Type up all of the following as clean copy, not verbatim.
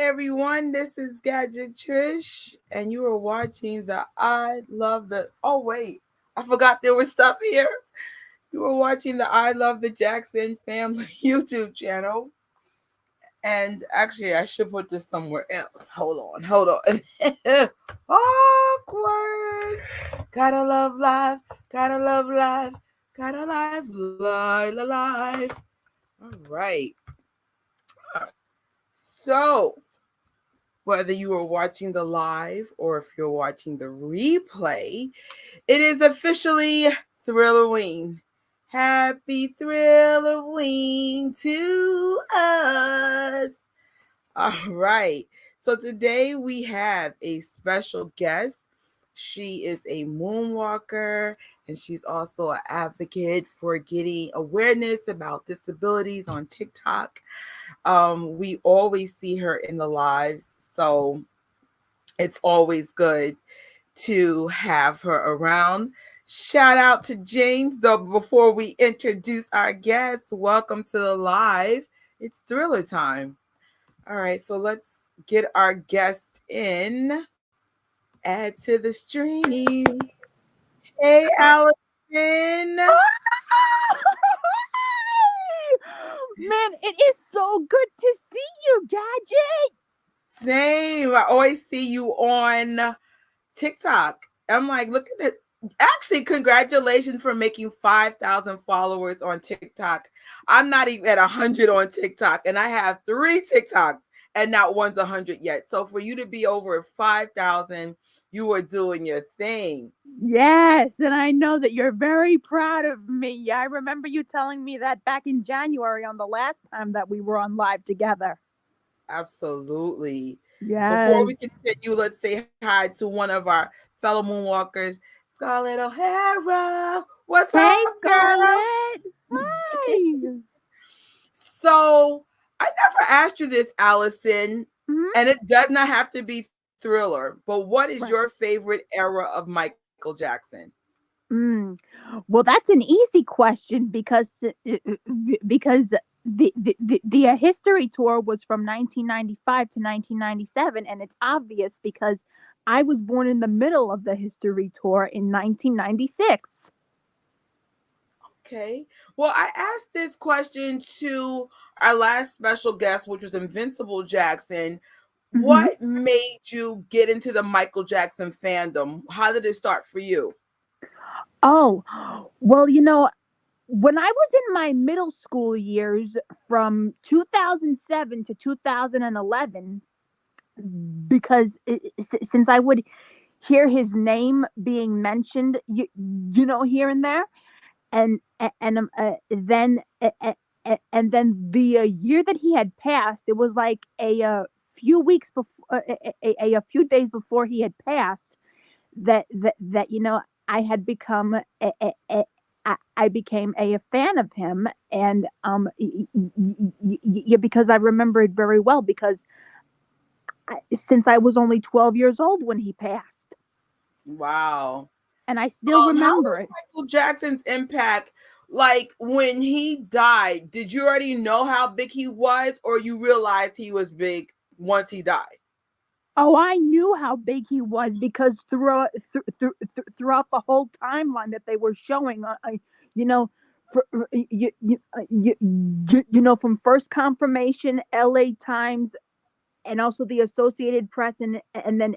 everyone, this is Gadget Trish, and you are watching the I Love the. Oh, wait, I forgot there was stuff here. You were watching the I Love the Jackson Family YouTube channel. And actually, I should put this somewhere else. Hold on. Awkward. Gotta love life, gotta love life, gotta life. All right. So, whether you are watching the live or if you're watching the replay, it is officially Thrillerween. Happy Thrillerween to us. All right. So today we have a special guest. She is a moonwalker and she's also an advocate for getting awareness about disabilities on TikTok. We always see her in the lives, so it's always good to have her around. Shout out to James, though, before we introduce our guests. Welcome to the live. It's thriller time. All right, so let's get our guest in. Add to the stream. Hey, Allison. Man, it is so good to see you, Gadget. Same. I always see you on TikTok. I'm like, look at that. Actually, congratulations for making 5,000 followers on TikTok. I'm not even at 100 on TikTok, and I have 3 TikToks, and not one's 100 yet. So for you to be over 5,000, you are doing your thing. Yes, and I know that you're very proud of me. I remember you telling me that back in January on the last time that we were on live together. Absolutely. Before Yes. we continue, let's say hi to one of our fellow moonwalkers, Scarlett O'Hara. What's Hey, up, girl? Scarlett. Hi. So I never asked you this, Allison, Mhm. and it does not have to be thriller, but what is your Right. favorite era of Michael Jackson? Mm. Well, that's an easy question because the history tour was from 1995 to 1997, and it's obvious because I was born in the middle of the history tour in 1996. Okay. Well, I asked this question to our last special guest, which was Invincible Jackson. Hmm. What made you get into the Michael Jackson fandom? How did it start for you? Oh, well, when I was in my middle school years from 2007 to 2011, because since I would hear his name being mentioned, here and there, and then the year that he had passed, it was like a few weeks before, a few days before he had passed, that I had become I became a fan of him, and because I remember it very well because since I was only 12 years old when he passed, Wow. and I still How remember was it. Michael Jackson's impact? Like when he died, did you already know how big he was, or you realized he was big once he died? Oh, I knew how big he was because throughout the whole timeline that they were showing, you know, from first confirmation, L.A. Times, and also the Associated Press, and then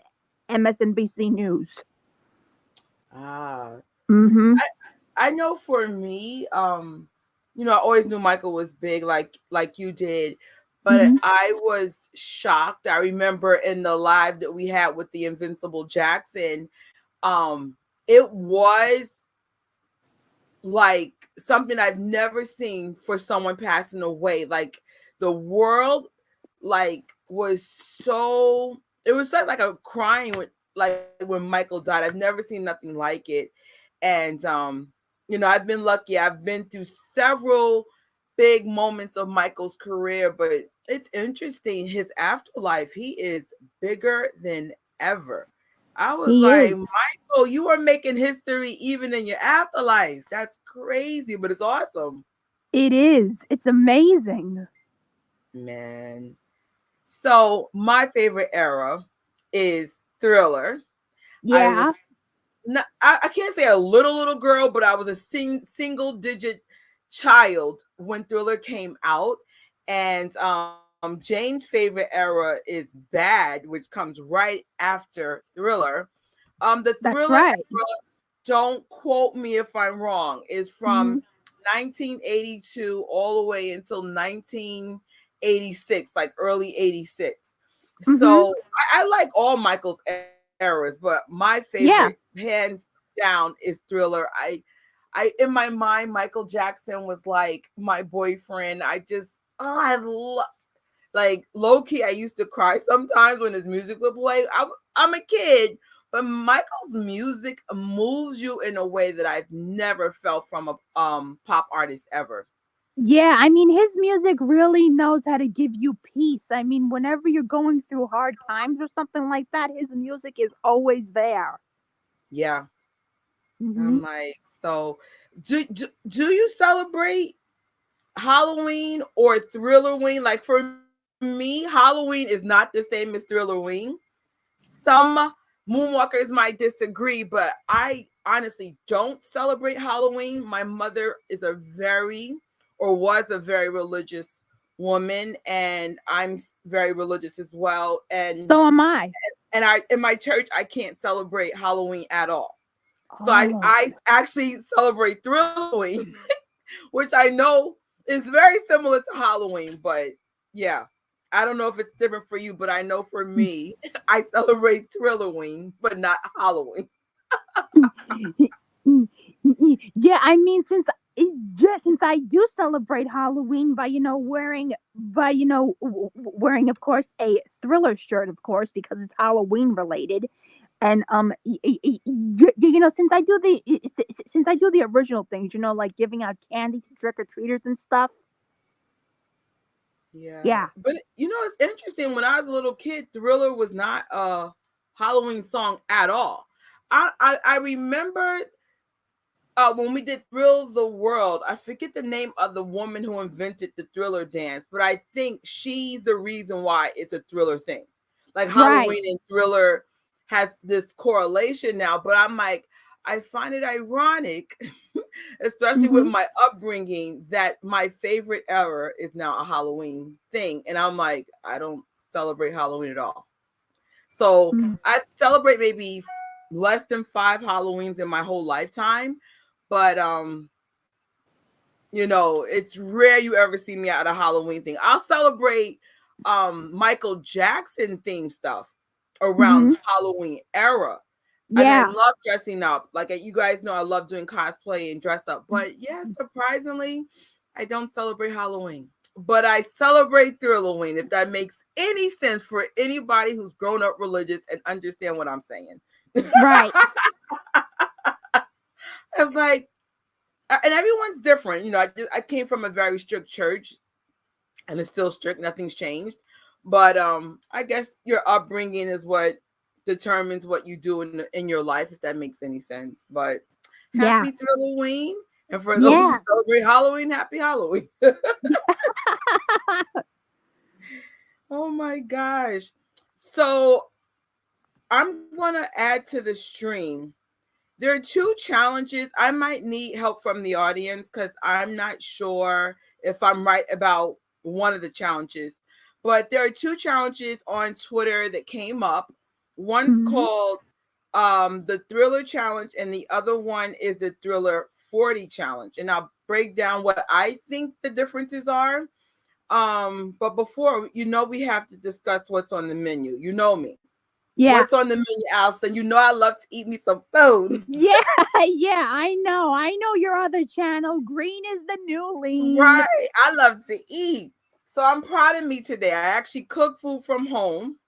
MSNBC News. Ah, Mm-hmm. I know for me, I always knew Michael was big, like you did, but Mm-hmm. I was shocked. I remember in the live that we had with the Invincible Jackson, um, it was like something I've never seen for someone passing away. Like the world, like was so. It was like a crying when when Michael died. I've never seen nothing like it, and I've been lucky. I've been through several big moments of Michael's career, but it's interesting. His afterlife, he is bigger than ever. I was He like, is. Michael, you are making history even in your afterlife. That's crazy, but it's awesome. It is. It's amazing. Man. So my favorite era is Thriller. I was Yeah, not, I can't say a little girl, but I was a single digit child when Thriller came out. And Jane's favorite era is Bad, which comes right after Thriller. The that's Thriller right. era, don't quote me if I'm wrong, is Hmm. from 1982 all the way until 1986, like early 86. Hmm. So I like all Michael's eras, but my favorite, Yeah. hands down, is Thriller. I in my mind, Michael Jackson was like my boyfriend. I just, oh, like low key. I used to cry sometimes when his music would play. I'm a kid, but Michael's music moves you in a way that I've never felt from a pop artist ever. Yeah, I mean, his music really knows how to give you peace. I mean, whenever you're going through hard times or something like that, his music is always there. Yeah, Hmm. I'm like, so do you celebrate Halloween or Thrillerween? Like for me, Halloween is not the same as Thrillerween. Some moonwalkers might disagree, but I honestly don't celebrate Halloween. My mother is a very, or was a very religious woman, and I'm very religious as well. So am I. And I in my church I can't celebrate Halloween at all. So Oh. I actually celebrate Thrilloween, which I know is very similar to Halloween, but yeah. I don't know if it's different for you, but I know for me, I celebrate Thrilloween, but not Halloween. Yeah, I mean, since I do celebrate Halloween by wearing, of course, a Thriller shirt, of course, because it's Halloween related. And since I do the original things, like giving out candy to trick or treaters and stuff. Yeah, Yeah. but it's interesting. When I was a little kid, Thriller was not a Halloween song at all. I remember when we did Thrill the World. I forget the name of the woman who invented the Thriller dance, but I think she's the reason why it's a Thriller thing. Like Right. Halloween and Thriller has this correlation now, but I'm like, I find it ironic, especially with Mhm. my upbringing, that my favorite era is now a Halloween thing. And I'm like, I don't celebrate Halloween at all. So Mm. I celebrate maybe less than 5 Halloweens in my whole lifetime, but it's rare you ever see me at a Halloween thing. I'll celebrate Michael Jackson themed stuff around Mhm. Halloween era. And I Yeah. love dressing up. Like you guys know I love doing cosplay and dress up. But yeah, surprisingly, I don't celebrate Halloween. But I celebrate Thrilloween, if that makes any sense for anybody who's grown up religious and understand what I'm saying. Right. It's like, and everyone's different. I came from a very strict church, and it's still strict. Nothing's changed. But I guess your upbringing is what determines what you do in your life, if that makes any sense. But Yeah. happy Thrilloween, and for those who Yeah. celebrate Halloween, happy Halloween. Oh my gosh! So I'm gonna add to the stream. There are two challenges. I might need help from the audience because I'm not sure if I'm right about one of the challenges. But there are two challenges on Twitter that came up. One's Mhm. called the Thriller Challenge, and the other one is the Thriller 40 Challenge. And I'll break down what I think the differences are. But before, we have to discuss what's on the menu. You know me. Yeah. What's on the menu, Allison? You know I love to eat me some food. Yeah. Yeah. I know. I know your other channel. Green is the new lean. Right. I love to eat. So I'm proud of me today. I actually cook food from home.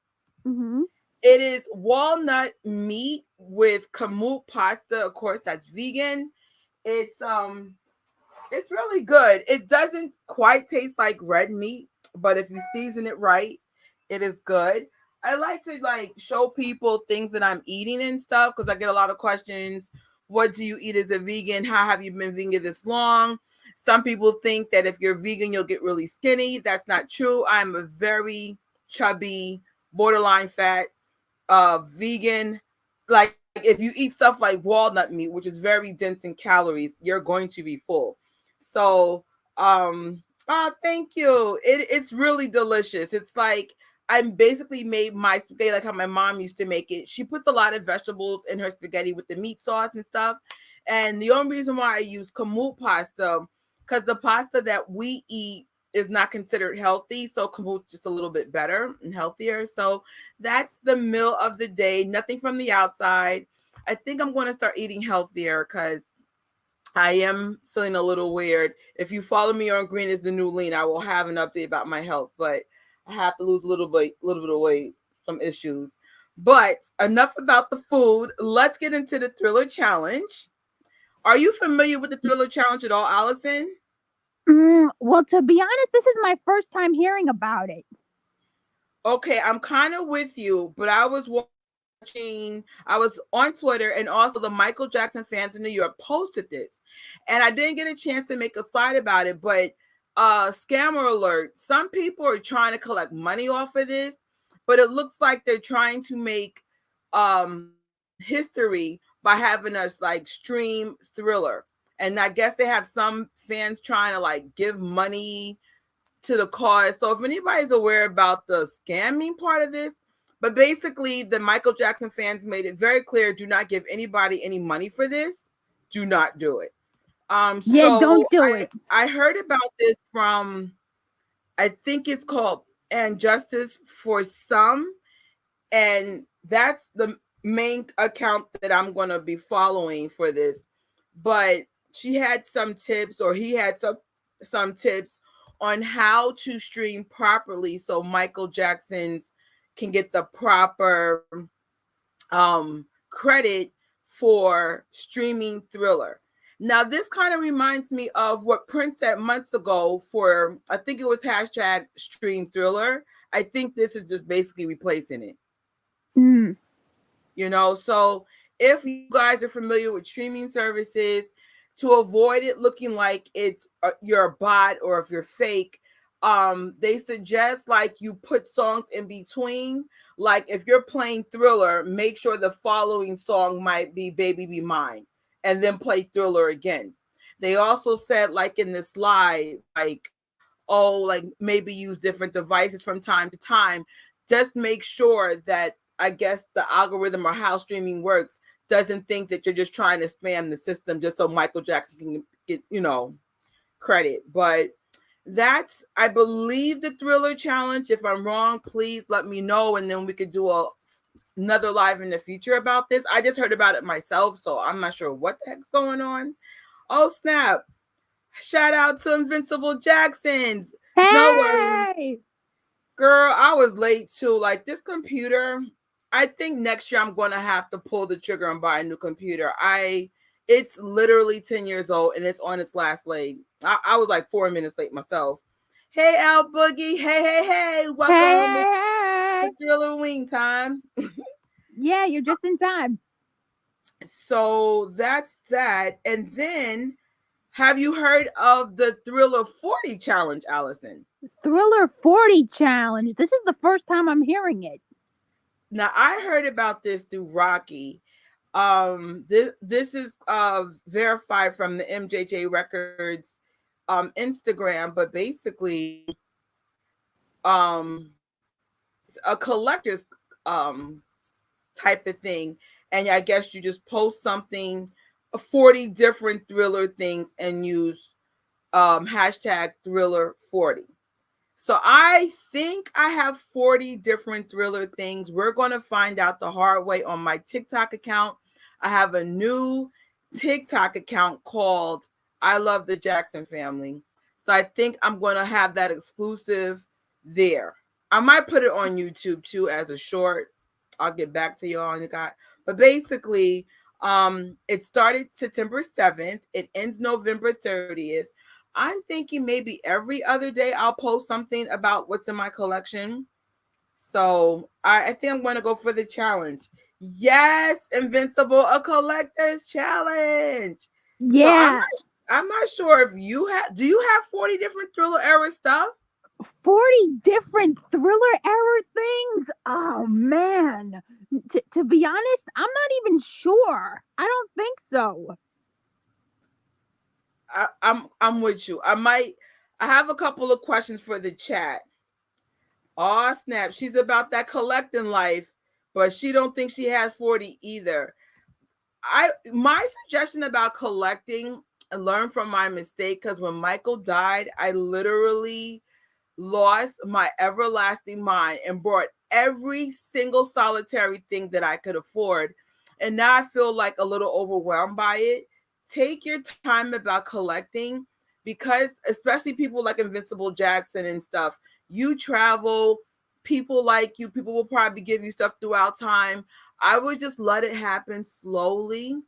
Mhm. It is walnut meat with kamut pasta. Of course, that's vegan. It's really good. It doesn't quite taste like red meat, but if you season it right, it is good. I like to show people things that I'm eating and stuff because I get a lot of questions. What do you eat as a vegan? How have you been vegan this long? Some people think that if you're vegan, you'll get really skinny. That's not true. I'm a very chubby, borderline fat, vegan. Like if you eat stuff like walnut meat, which is very dense in calories, you're going to be full. So, thank you. It's really delicious. It's like I basically made my spaghetti like how my mom used to make it. She puts a lot of vegetables in her spaghetti with the meat sauce and stuff. And the only reason why I use kamut pasta, because the pasta that we eat is not considered healthy. So kamut's just a little bit better and healthier. So that's the meal of the day. Nothing from the outside. I think I'm going to start eating healthier because I am feeling a little weird. If you follow me on Green is the New Lean, I will have an update about my health, but I have to lose a little bit of weight, some issues. But enough about the food. Let's get into the Thriller Challenge. Are you familiar with the Thriller Challenge at all, Allison? Well, to be honest, this is my first time hearing about it. Okay, I'm kind of with you, but I was on Twitter, and also the Michael Jackson fans in New York posted this. And I didn't get a chance to make a slide about it, but scammer alert. Some people are trying to collect money off of this, but it looks like they're trying to make history by having us like stream Thriller. And I guess they have some fans trying to like give money to the cause. So if anybody's aware about the scamming part of this, but basically the Michael Jackson fans made it very clear: do not give anybody any money for this. Do not do it. Yeah, So don't do it. I heard about this from, I think it's called And Justice for Some, and that's the main account that I'm going to be following for this. But she had some tips, or he had some tips on how to stream properly so Michael Jackson's can get the proper credit for streaming Thriller. Now, this kind of reminds me of what Prince said months ago for, I think it was hashtag stream Thriller. I think this is just basically replacing it. Mm. So if you guys are familiar with streaming services, to avoid it looking like it's you're a bot or if you're fake, they suggest like you put songs in between. Like if you're playing Thriller, make sure the following song might be Baby Be Mine, and then play Thriller again. They also said like in the slide, like, oh, like maybe use different devices from time to time. Just make sure that, I guess, the algorithm or how streaming works doesn't think that you're just trying to spam the system just so Michael Jackson can get, credit. But that's, I believe, the Thriller Challenge. If I'm wrong, please let me know, and then we could do another live in the future about this. I just heard about it myself, so I'm not sure what the heck's going on. Oh snap! Shout out to Invincible Jacksons. No worries, Hey! girl. I was late too. Like this computer, I think next year I'm gonna have to pull the trigger and buy a new computer. It's literally 10 years old and it's on its last leg. I was like 4 minutes late myself. Hey Al Boogie, hey, Hey, welcome hey, to hey! Thrillerween time. Yeah, you're just in time. So that's that. And then, have you heard of the Thriller 40 challenge, Allison? Thriller 40 challenge. This is the first time I'm hearing it. Now I heard about this through Rocky. This is verified from the MJJ Records Instagram, but basically it's a collector's type of thing. And I guess you just post something, 40 different Thriller things, and use hashtag Thriller 40. So I think I have 40 different Thriller things. We're going to find out the hard way on my TikTok account. I have a new TikTok account called I Love the Jackson Family. So I think I'm going to have that exclusive there. I might put it on YouTube too as a short. I'll get back to y'all on the guy. But basically, it started September 7th. It ends November 30th. I'm thinking maybe every other day I'll post something about what's in my collection. So I think I'm going to go for the challenge. Yes, Invincible, a collector's challenge. So Yeah, I'm not sure if you have. Do you have 40 different Thriller era stuff? 40 different thriller era things? Oh man. To be honest, I'm not even sure. I don't think so. I'm with you. I have a couple of questions for the chat. Aw snap. She's about that collecting life, but she don't think she has 40 either. My suggestion about collecting and learn from my mistake, because when Michael died, I literally lost my everlasting mind and bought every single solitary thing that I could afford. And now I feel like a little overwhelmed by it. Take your time about collecting, because especially people like Invincible Jackson and stuff, you travel, people like you, people will probably give you stuff throughout time. I would just let it happen slowly.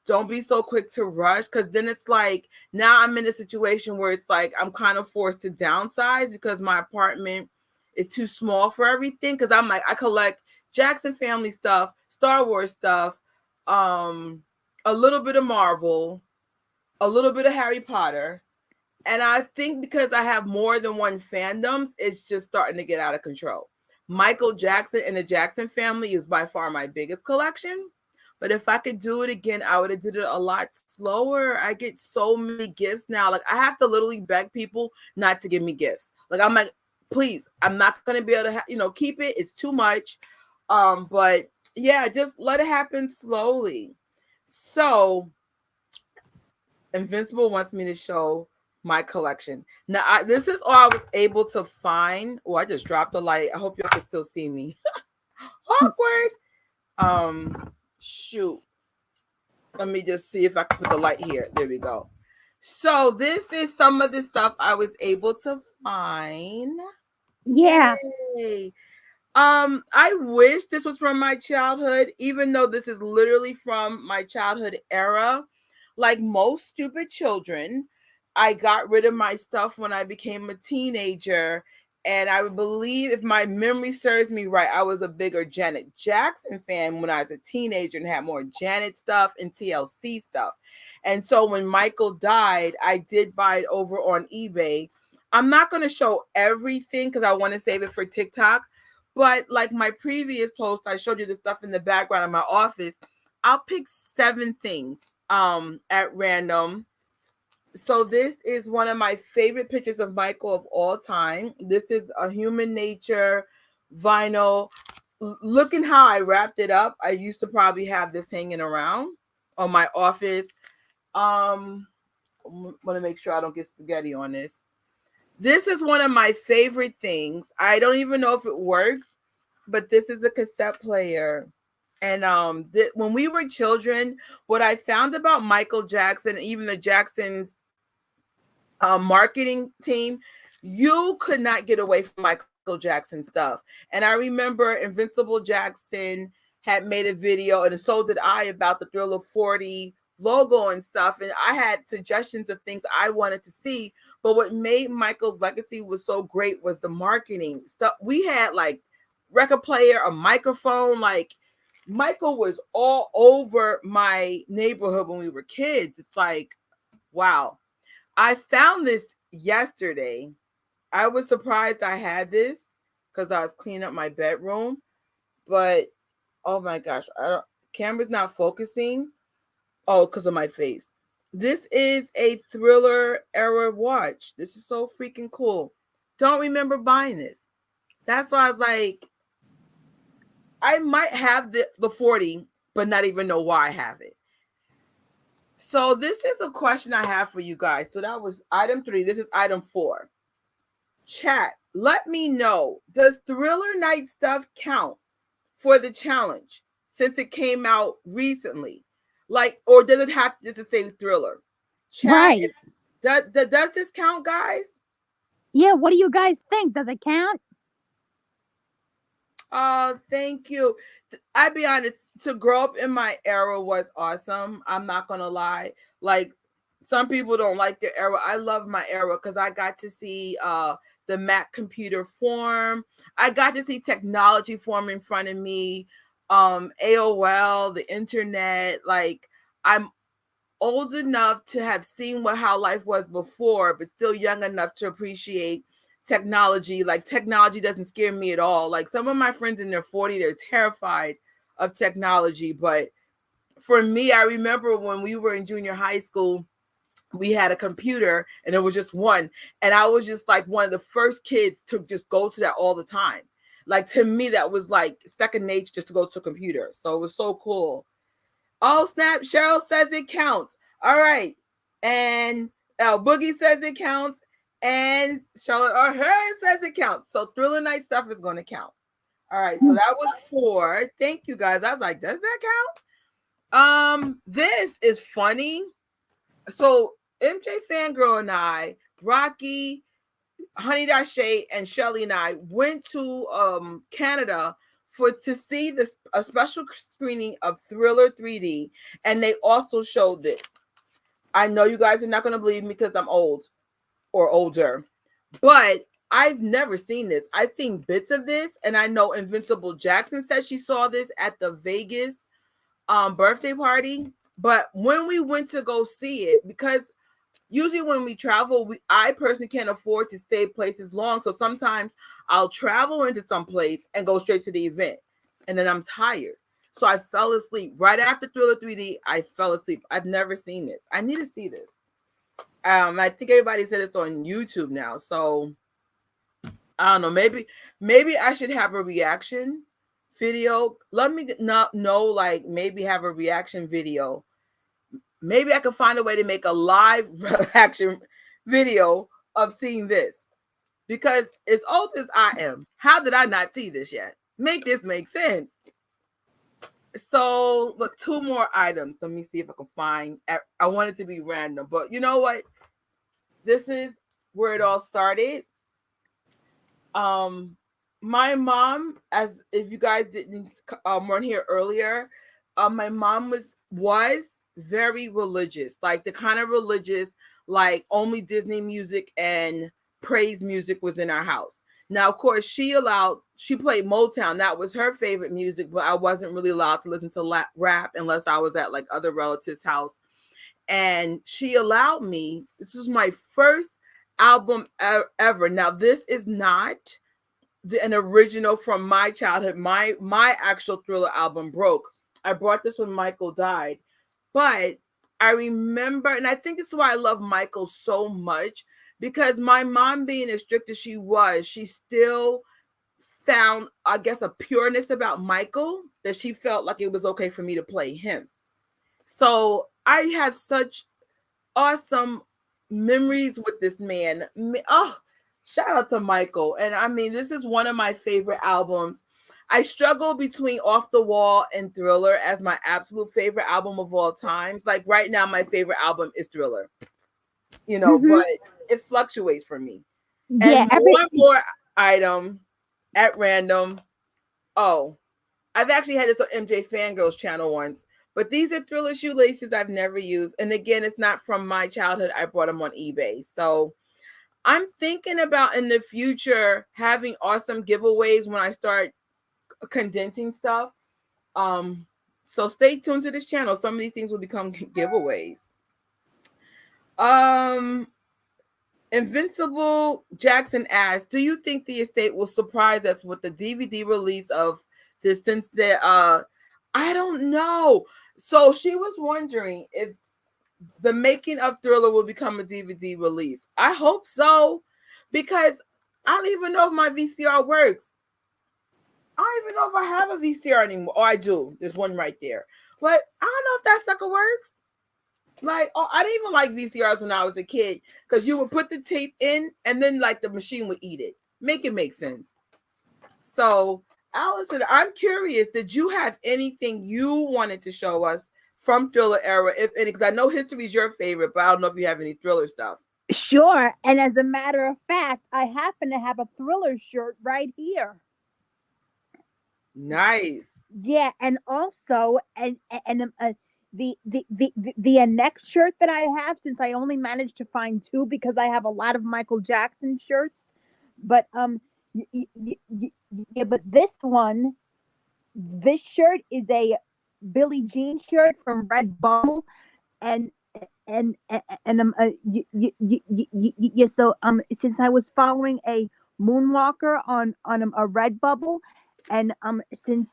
Don't be so quick to rush, because then it's like now I'm in a situation where it's like I'm kind of forced to downsize because my apartment is too small for everything. Because I'm like, I collect Jackson family stuff, Star Wars stuff, um, a little bit of Marvel, a little bit of Harry Potter. And I think because I have more than one fandoms, it's just starting to get out of control. Michael Jackson and the Jackson family is by far my biggest collection. But if I could do it again, I would have did it a lot slower. I get so many gifts now. Like I have to literally beg people not to give me gifts. Like I'm like, please, I'm not gonna be able to, keep it. It's too much. But yeah, just let it happen slowly. So Invincible wants me to show my collection. Now, this is all I was able to find. Oh, I just dropped the light. I hope y'all can still see me. Awkward. Shoot. Let me just see if I can put the light here. There we go. So this is some of the stuff I was able to find. Yeah, Yay. I wish this was from my childhood, even though this is literally from my childhood era. Like most stupid children, I got rid of my stuff when I became a teenager. And I believe, if my memory serves me right, I was a bigger Janet Jackson fan when I was a teenager and had more Janet stuff and TLC stuff. And so when Michael died, I did buy it over on eBay. I'm not going to show everything because I want to save it for TikTok. But like my previous post, I showed you the stuff in the background of my office. I'll pick 7 things at random. So this is one of my favorite pictures of Michael of all time. This is a Human Nature vinyl. Looking how I wrapped it up, I used to probably have this hanging around on my office. Want to make sure I don't get spaghetti on this. This is one of my favorite things. I don't even know if it works, but this is a cassette player. And when we were children, what I found about Michael Jackson, even the Jacksons marketing team, you could not get away from Michael Jackson stuff. And I remember Invincible Jackson had made a video, and so did I, about the Thriller 40 logo and stuff. And I had suggestions of things I wanted to see. But what made Michael's legacy was so great was the marketing stuff. We had like record player, a microphone, like Michael was all over my neighborhood when we were kids. It's like, wow. I found this yesterday. I was surprised I had this because I was cleaning up my bedroom. But oh my gosh, camera's not focusing. Oh, because of my face. This is a Thriller era watch. This is so freaking cool. Don't remember buying this. That's why I was like, I might have the 40, but not even know why I have it. So this is a question I have for you guys. So that was item 3. This is item 4. Chat, let me know. Does Thriller Night stuff count for the challenge since it came out recently? Like, or does it have just to say Thriller? Chat, right. does this count, guys? Yeah, what do you guys think? Does it count? Oh, thank you. I be honest, to grow up in my era was awesome. I'm not gonna lie. Like some people don't like their era. I love my era because I got to see the Mac computer form. I got to see technology form in front of me. AOL, the internet. Like I'm old enough to have seen how life was before, but still young enough to appreciate technology. Like technology doesn't scare me at all. Like some of my friends in their 40, they're terrified of technology. But for me, I remember when we were in junior high school, we had a computer and it was just one. And I was just like one of the first kids to just go to that all the time. Like to me, that was like second nature just to go to a computer. So it was so cool. Oh, snap. Cheryl says it counts. All right. And Boogie says it counts. And Charlotte or her says it counts. So Thriller Night stuff is going to count. All right. So that was 4. Thank you guys. I was like, does that count? This is funny. So MJ Fangirl and I, Rocky, Honey Dashay, and Shelly and I went to Canada for to see this a special screening of Thriller 3D, and they also showed this. I know you guys are not going to believe me because I'm old or older, but I've never seen this. I've seen bits of this, and I know Invincible Jackson said she saw this at the Vegas birthday party. But when we went to go see it, because usually when we travel, I personally can't afford to stay places long. So sometimes I'll travel into some place and go straight to the event. And then I'm tired. So I fell asleep. Right after Thriller 3D, I fell asleep. I've never seen this. I need to see this. I think everybody said it's on YouTube now. So I don't know. Maybe I should have a reaction video. Let me not know, like maybe have a reaction video. Maybe I could find a way to make a live reaction video of seeing this. Because as old as I am, how did I not see this yet? Make this make sense. So, but 2 more items. Let me see if I can find. I want it to be random, but you know what? This is where it all started. Um, my mom, as if you guys didn't weren't here earlier, my mom was very religious, like the kind of religious, like only Disney music and praise music was in our house. Now, of course, she played Motown. That was her favorite music, but I wasn't really allowed to listen to rap unless I was at like other relatives' house. And she allowed me. This is my first album ever. Now, this is not an original from my childhood. My actual Thriller album broke. I brought this when Michael died, but I remember, and I think this is why I love Michael so much, because my mom, being as strict as she was, she still found, I guess, a pureness about Michael that she felt like it was okay for me to play him. So I have such awesome memories with this man. Oh, shout out to Michael. And I mean, this is one of my favorite albums. I struggle between Off the Wall and Thriller as my absolute favorite album of all times. Like right now, my favorite album is Thriller, Mm-hmm. but it fluctuates for me. Yeah, And one more item at random. Oh, I've actually had this on MJ Fangirls channel once, but these are Thriller shoelaces I've never used. And again, it's not from my childhood. I bought them on eBay. So I'm thinking about in the future having awesome giveaways when I start condensing stuff. Um, so stay tuned to this channel. Some of these things will become giveaways. Um, Invincible Jackson asks, "Do you think the estate will surprise us with the DVD release of this since I don't know." So she was wondering if the making of Thriller will become a DVD release. I hope so, because I don't even know if my VCR works. I don't even know if I have a VCR anymore. Oh, I do. There's one right there. But I don't know if that sucker works. Like, oh, I didn't even like VCRs when I was a kid because you would put the tape in and then like the machine would eat it. Make it make sense. So, Allison, I'm curious. Did you have anything you wanted to show us from Thriller era, if any? Because I know history is your favorite, but I don't know if you have any Thriller stuff. sure. And as a matter of fact, I happen to have a Thriller shirt right here. Nice. Yeah, and also, and the next shirt that I have, since I only managed to find two because I have a lot of Michael Jackson shirts, but yeah, but this shirt is a Billie Jean shirt from Redbubble, and yeah. So since I was following a moonwalker on a red bubble, and since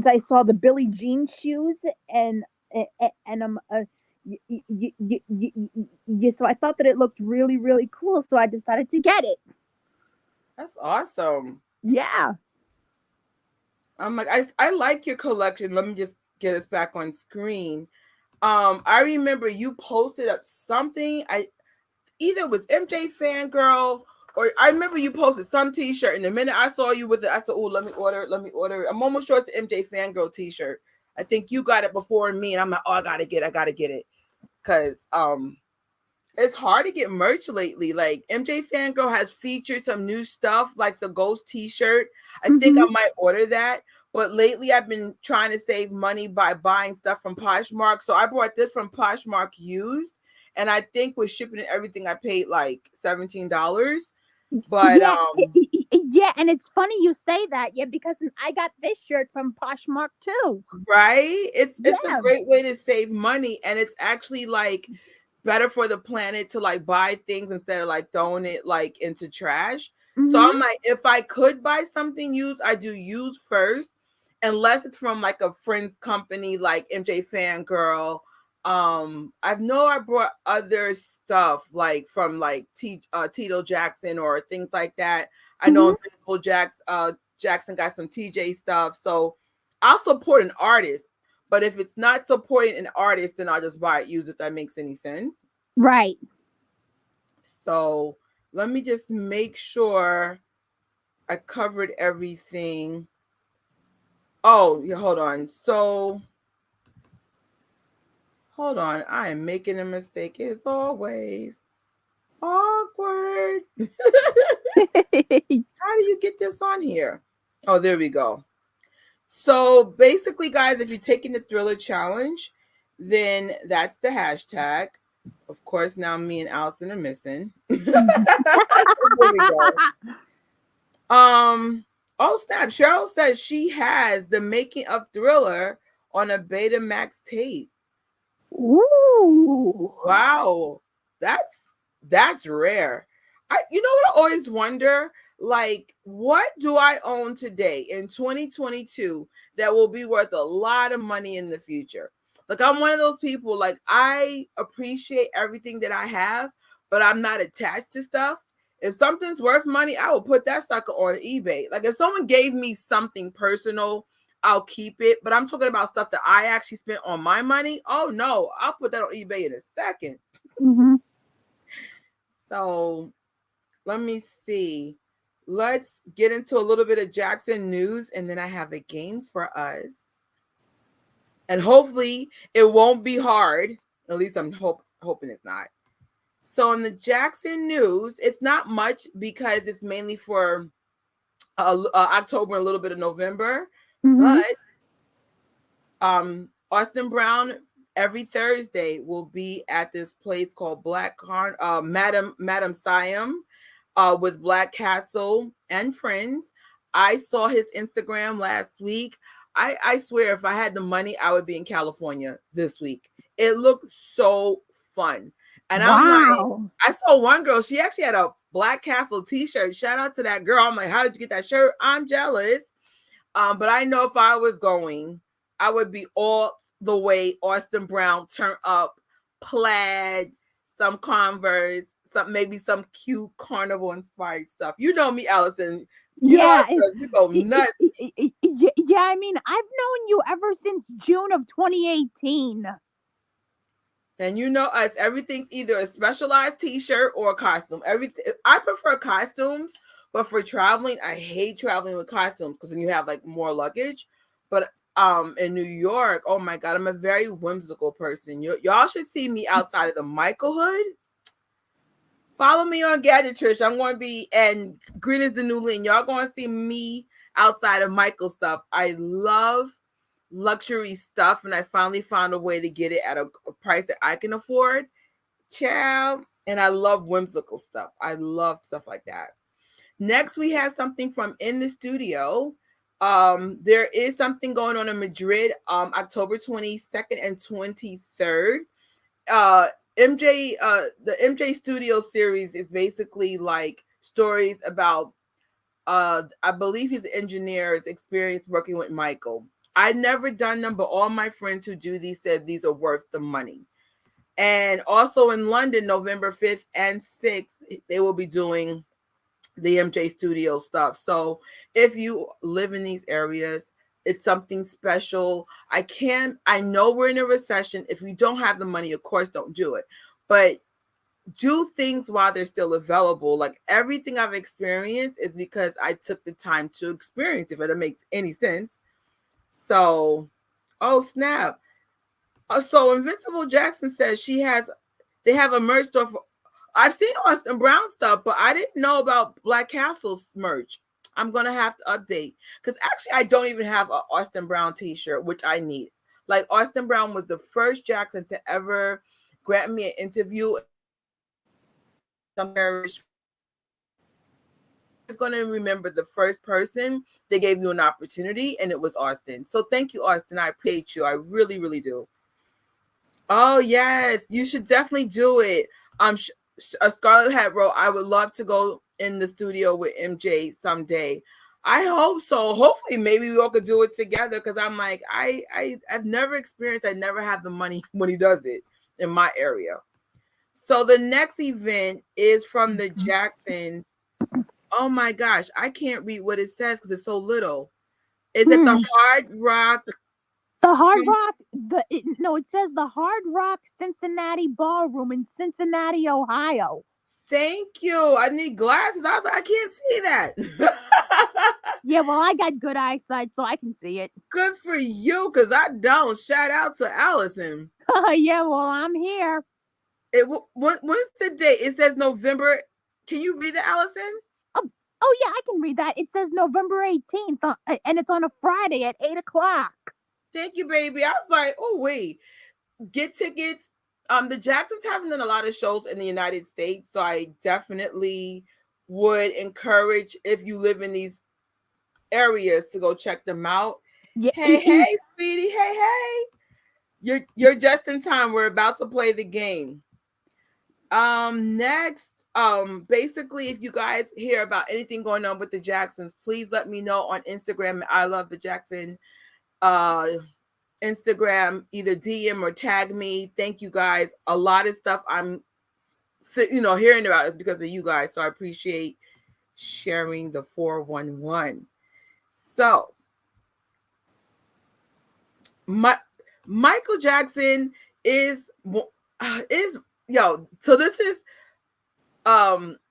I saw the Billie Jean shoes, and and yeah, so I thought that it looked really cool, so I decided to get it. That's awesome. Yeah. I'm like, I like your collection. Let me just get us back on screen. I remember you posted up something. I either it was MJ Fangirl or I remember you posted some T-shirt. And the minute I saw you with it, I said, "Oh, let me order it. Let me order it." I'm almost sure it's the MJ Fangirl T-shirt. I think you got it before me, and I'm like, "Oh, I gotta get it," because it's hard to get merch lately. Like MJ Fangirl has featured some new stuff, like the Ghost T-shirt. I think I Mhm. might order that. But lately, I've been trying to save money by buying stuff from Poshmark. So I bought this from Poshmark used, and I think with shipping and everything, I paid like $17. But Yeah, yeah, and it's funny you say that, yeah, because I got this shirt from Poshmark too. right, it's a Yeah. great way to save money, and it's actually like better for the planet to like buy things instead of like throwing it like into trash. So Mhm. I'm like, if I could buy something used, I do use first, unless it's from like a friend's company like MJ Fangirl. I know I brought other stuff like from like Tito Jackson or things like that. I know Mhm. Invincible Jackson got some TJ stuff. So I'll support an artist. But if it's not supporting an artist, then I'll just buy it used if that makes any sense. Right. So let me just make sure I covered everything. Oh, yeah, hold on. So hold on. I am making a mistake as always. Awkward. How do you get this on here? Oh, there we go. So basically, guys, if you're taking the Thriller Challenge, then that's the hashtag. Of course, now me and Allison are missing. There we go. Um. Oh snap! Cheryl says she has the making of Thriller on a Betamax tape. Ooh. Wow, that's that's rare. You know what I always wonder? Like, what do I own today in 2022 that will be worth a lot of money in the future? Like, I'm one of those people, like, I appreciate everything that I have, but I'm not attached to stuff. If something's worth money, I will put that sucker on eBay. Like, if someone gave me something personal, I'll keep it. But I'm talking about stuff that I actually spent on my money. Oh no, I'll put that on eBay in a second. Mhm. So let me see. Let's get into a little bit of Jackson news, and then I have a game for us. And hopefully, it won't be hard. At least I'm hoping it's not. So in the Jackson news, it's not much because it's mainly for October and a little bit of November. But Mhm. Austin Brown every Thursday will be at this place called Madam Siam with Black Castle and friends. I saw his Instagram last week. I swear if I had the money, I would be in California this week. It looked so fun. And I'm like, Wow. I saw one girl, she actually had a Black Castle t-shirt. Shout out to that girl. I'm like, how did you get that shirt? I'm jealous. But I know if I was going, I would be all the way Austin Brown, turn up, plaid, some Converse, some maybe some cute carnival inspired stuff. You know me, Allison. You know us Yeah. girls, we go nuts. Yeah, I mean, I've known you ever since June of 2018. And you know us, everything's either a specialized t-shirt or a costume. Everything I prefer costumes, but for traveling, I hate traveling with costumes because then you have like more luggage. But in New York, oh my god, I'm a very whimsical person. Y'all should see me outside of the Michael Hood. Follow me on Gadget Trish. I'm going to be and Green is the New Lean. Y'all going to see me outside of Michael stuff. I love luxury stuff, and I finally found a way to get it at a price that I can afford. Child. And I love whimsical stuff. I love stuff like that. Next, we have something from In the Studio. There is something going on in Madrid, October 22nd and 23rd. uh MJ the MJ Studio series is basically like stories about I believe his engineer's experience working with Michael. I've never done them, but all my friends who do these said these are worth the money. And also in London, November 5th and 6th, they will be doing the MJ Studio stuff. So if you live in these areas, it's something special. I know we're in a recession. If you don't have the money, of course, don't do it. But do things while they're still available. Like everything I've experienced is because I took the time to experience, if that makes any sense. So, oh snap. So Invincible Jackson says they have a merch store for, I've seen Austin Brown stuff, but I didn't know about Black Castle's merch. I'm gonna have to update because actually I don't even have an Austin Brown T-shirt, which I need. Like Austin Brown was the first Jackson to ever grant me an interview, and I'm cherished. Is going to remember the first person they gave you an opportunity, and it was Austin. So thank you, Austin. I appreciate you. I really, really do. Oh yes, you should definitely do it. Scarlett had wrote, I would love to go in the studio with MJ someday. I hope so. Hopefully, maybe we all could do it together. Because I'm like, I've never experienced. I never have the money when he does it in my area. So the next event is from the Mhm. Jacksons. Oh my gosh, I can't read what it says because it's so little. Is it the Hmm. Hard Rock? The Hard Rock, no, it says the Hard Rock Cincinnati Ballroom in Cincinnati, Ohio. Thank you. I need glasses. I was like, I can't see that. Yeah, well, I got good eyesight, so I can see it. Good for you, because I don't. Shout out to Allison. Yeah, well, I'm here. When's the date? It says November. Can you read it, Allison? Oh, oh yeah, I can read that. It says November 18th, and it's on a Friday at 8 o'clock. Thank you, baby. I was like, oh wait, get tickets. The Jacksons haven't done a lot of shows in the United States, so I definitely would encourage if you live in these areas to go check them out. Yeah, Hey, Speedy. Hey. You're just in time. We're about to play the game. Next, basically, if you guys hear about anything going on with the Jacksons, please let me know on Instagram. I love the Jackson. Uh, Instagram, either DM or tag me. Thank you guys. A lot of stuff I'm, hearing about is because of you guys. So I appreciate sharing the 411. So my Michael Jackson is yo. So this is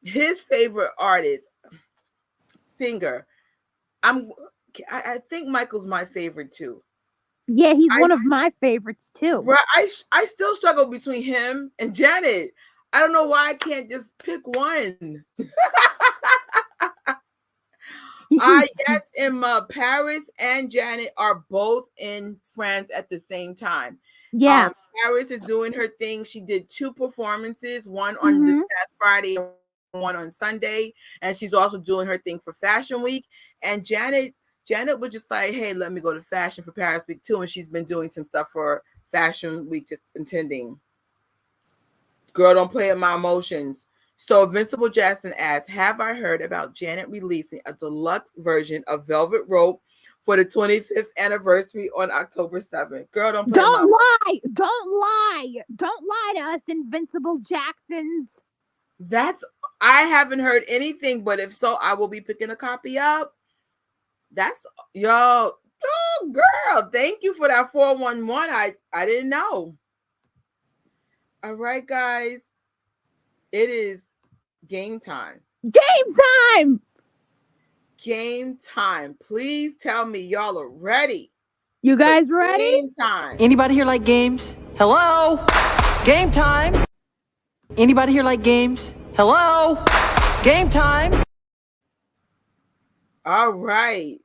his favorite artist, singer. I'm I think Michael's my favorite too. yeah, he's I one of my favorites too. Bro, I still struggle between him and Janet. I don't know why I can't just pick one. Yes, Emma, Paris and Janet are both in France at the same time. Yeah. Paris is doing her thing. She did two performances, one on this Hmm. past Friday and one on Sunday, and she's also doing her thing for Fashion Week. And Janet was just like, "Hey, let me go to Fashion for Paris Week too," and she's been doing some stuff for Fashion Week, just intending. Girl, don't play with my emotions. So Invincible Jackson asks, have I heard about Janet releasing a deluxe version of Velvet Rope for the 25th anniversary on October 7th? Girl, don't play with my Don't emotions. lie! Don't lie! Don't lie to us, Invincible Jacksons. That's I haven't heard anything, but if so, I will be picking a copy up. That's yo, oh girl, thank you for that 411. I didn't know. All right, guys. It is game time. Game time! Game time. Please tell me y'all are ready You for guys ready? game time. Anybody here like games? Hello? Game time? Anybody here like games? Hello? Game time? All right.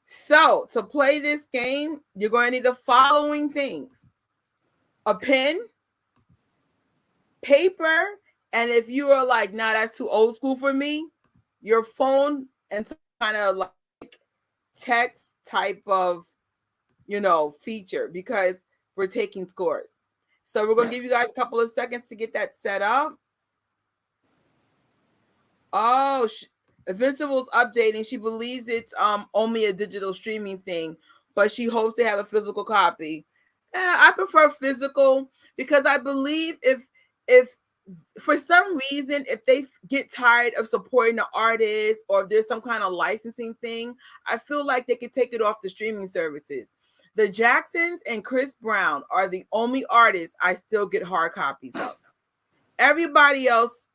So, to play this game, you're going to need the following things: a pen, paper, and if you are like, nah, that's too old school for me, your phone and some kind of like text type of, feature because we're taking scores. So we're gonna give you guys a couple of seconds to get that set up. Oh, Invincible's updating. She believes it's only a digital streaming thing, but she hopes to have a physical copy. I prefer physical because I believe if for some reason if they get tired of supporting the artist or if there's some kind of licensing thing, I feel like they could take it off the streaming services. The Jacksons and Chris Brown are the only artists I still get hard copies of. Everybody else,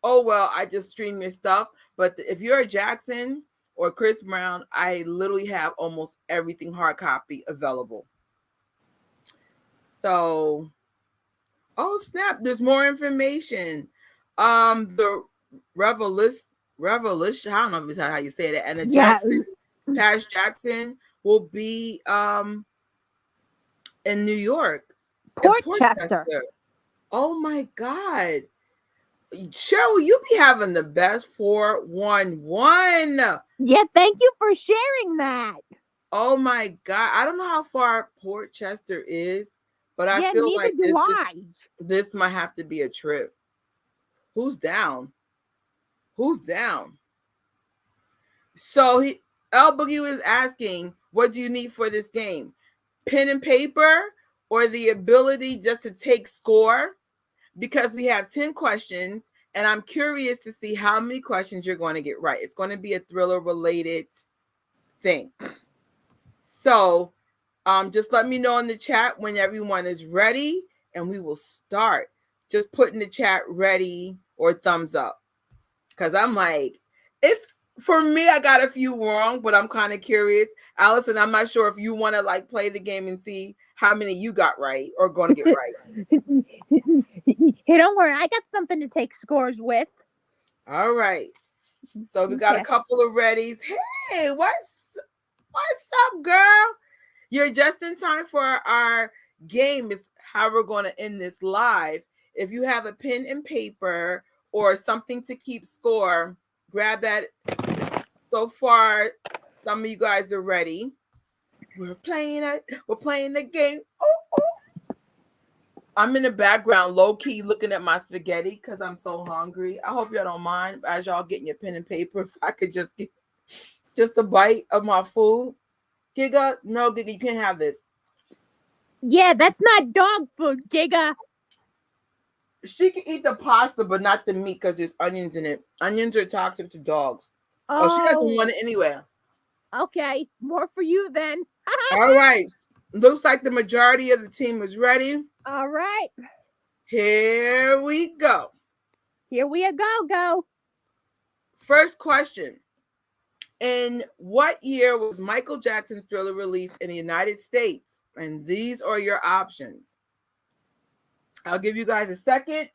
oh well, I just stream your stuff. But if you're a Jackson or Chris Brown, I literally have almost everything hard copy available. So, oh snap! There's more information. The Revolution. I don't know if it's how you say that. And the Yeah, Jackson, Paris Jackson, will be in New York, in Portchester. Portchester. Oh my God. Cheryl, you be having the best 411. Yeah, thank you for sharing that. Oh my God. I don't know how far Portchester is, but I Yeah, feel neither like do I. this might have to be a trip. Who's down? Who's down? So El Boogie was asking, what do you need for this game? Pen and paper or the ability just to take score? Because we have 10 questions and I'm curious to see how many questions you're going to get right. It's going to be a thriller related thing. So just let me know in the chat when everyone is ready and we will start. Just put in the chat ready or thumbs up. Because I'm like, it's for me, I got a few wrong, but I'm kind of curious. Allison, I'm not sure if you want to like play the game and see how many you got right or going to get right. Hey, don't worry. I got something to take scores with. All right. So we got a couple of readies. Hey, what's up, girl? You're just in time for our game. Is how we're going to end this live. If you have a pen and paper or something to keep score, grab that. So far, some of you guys are ready. We're playing it. We're playing the game. Oh. I'm in the background, low key, looking at my spaghetti because I'm so hungry. I hope y'all don't mind as y'all getting your pen and paper. If I could just get just a bite of my food. Giga, no, Giga, you can't have this. Yeah, that's not dog food, Giga. She can eat the pasta, but not the meat because there's onions in it. Onions are toxic to dogs. Oh, she doesn't want it anywhere. Okay, more for you then. All right. Looks like the majority of the team is ready. All right. Here we go. Here we go. First question. In what year was Michael Jackson's Thriller released in the United States? And these are your options. I'll give you guys a second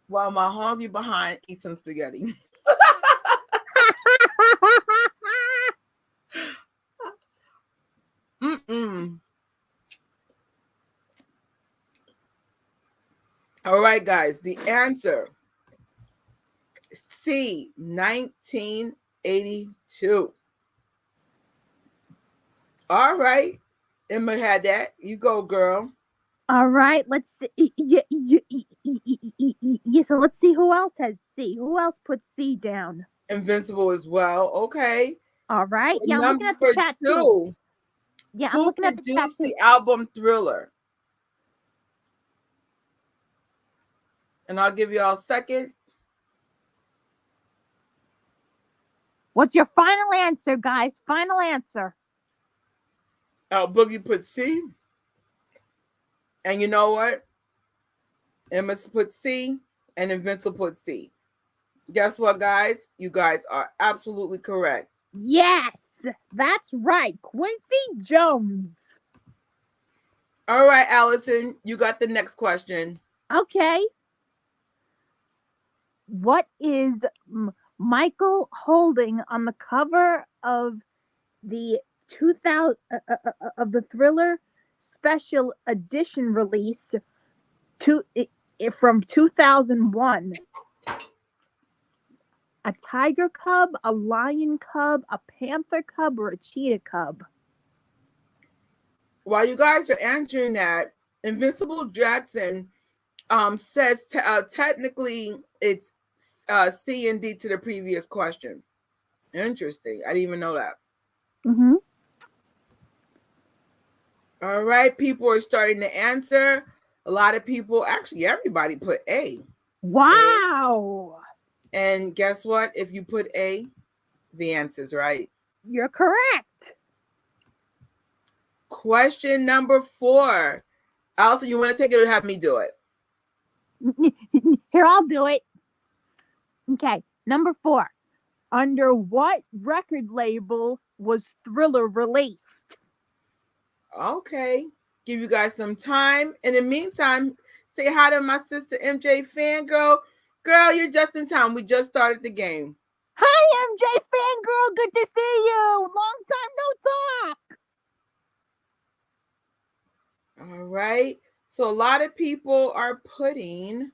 while my hungry behind eats some spaghetti. All right, guys. The answer C, 1982. All right. Emma had that. You go, girl. All right, let's see. Yeah, so let's see who else has C. Who else put C down? Invincible as well. Okay. All right. Yeah, I'm looking at the Number chat two. too. Yeah, I'm looking at the chat Who produced too. the album Thriller? And I'll give you all a second. What's your final answer, guys? Final answer. Boogie put C. And you know what? Emma put C. And Invincible put C. Guess what, guys? You guys are absolutely correct. Yes, that's right. Quincy Jones. All right, Allison, you got the next question. Okay. What is Michael holding on the cover of the 2000 of the Thriller special edition release from 2001? A tiger cub, a lion cub, a panther cub, or a cheetah cub? While you guys are answering that, Invincible Jackson says technically it's C and D to the previous question. Interesting. I didn't even know that. Mm-hmm. All right, people are starting to answer. A lot of people, actually, everybody put A. A. Wow. And guess what? If you put A, the answer's right. You're correct. Question number 4. Also, you want to take it or have me do it? Here, I'll do it. Okay, number 4. Under what record label was Thriller released? Okay. Give you guys some time. In the meantime, say hi to my sister MJ Fangirl. Girl, you're just in time. We just started the game. Hi, MJ Fangirl. Good to see you. Long time no talk. All right. So a lot of people are putting